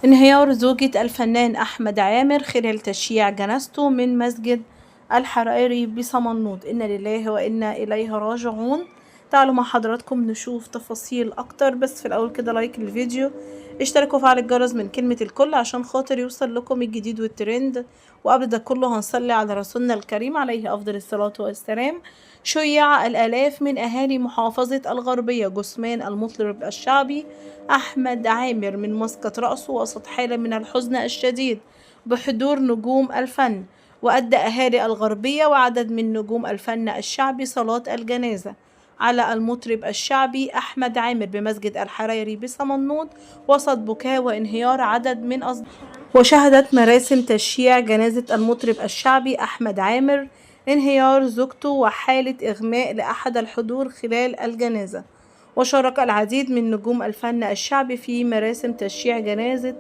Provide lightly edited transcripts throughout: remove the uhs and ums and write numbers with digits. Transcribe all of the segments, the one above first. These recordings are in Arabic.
انهيار زوجة الفنان أحمد عامر خلال تشييع جنازته من مسجد الحرائري بصمنوط. إنا لله وإنا إليه راجعون. تعالوا مع حضراتكم نشوف تفاصيل أكتر، بس في الأول كده لايك للفيديو، اشتركوا وفعل الجرس من كلمة الكل عشان خاطر يوصل لكم الجديد والترند. وقبل ده كله هنصلي على رسولنا الكريم عليه أفضل الصلاة والسلام. شيع الآلاف من أهالي محافظة الغربية جثمان المطرب الشعبي أحمد عامر من مسقط رأسه وسط حالة من الحزن الشديد بحضور نجوم الفن. وأدى أهالي الغربية وعدد من نجوم الفن الشعبي صلاة الجنازة على المطرب الشعبي أحمد عامر بمسجد الحريري بصمنوط وسط بكاء وانهيار عدد من وشهدت مراسم تشييع جنازة المطرب الشعبي أحمد عامر انهيار زوجته وحالة إغماء لأحد الحضور خلال الجنازة. وشارك العديد من نجوم الفن الشعبي في مراسم تشييع جنازة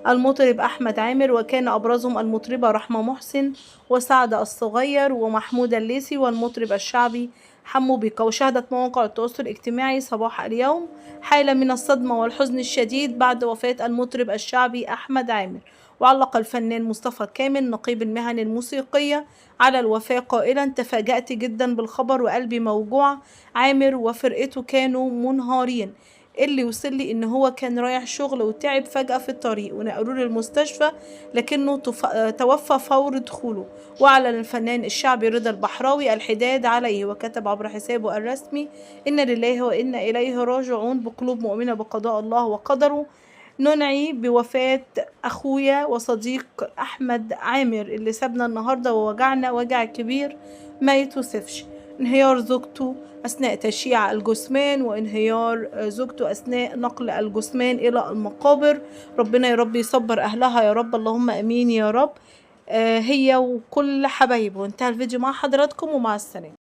المطرب أحمد عامر، وكان أبرزهم المطربة رحمة محسن وسعد الصغير ومحمود الليثي والمطرب الشعبي حمو بيكا. وشهدت مواقع التواصل الاجتماعي صباح اليوم حالة من الصدمة والحزن الشديد بعد وفاة المطرب الشعبي أحمد عامر. وعلق الفنان مصطفى كامل نقيب المهن الموسيقية على الوفاة قائلا: تفاجأت جدا بالخبر وقلبي موجوع. عامر وفرقته كانوا منهارين. اللي وصل لي ان هو كان رايح شغل وتعب فجأة في الطريق ونقلوه للمستشفى، لكنه توفى فور دخوله. واعلن الفنان الشعبي رضا البحراوي الحداد عليه وكتب عبر حسابه الرسمي: إنا لله وإنا إليه راجعون. بقلوب مؤمنة بقضاء الله وقدره ننعي بوفاة أخويا وصديق أحمد عامر اللي سابنا النهاردة ووجعنا وجع كبير ما يتوصفش. انهيار زوجته أثناء تشييع الجثمان وانهيار زوجته أثناء نقل الجثمان إلى المقابر. ربنا يا رب يصبر أهلها يا رب، اللهم أمين يا رب. هي وكل حبايبه. وانتهى الفيديو مع حضراتكم ومع السلامة.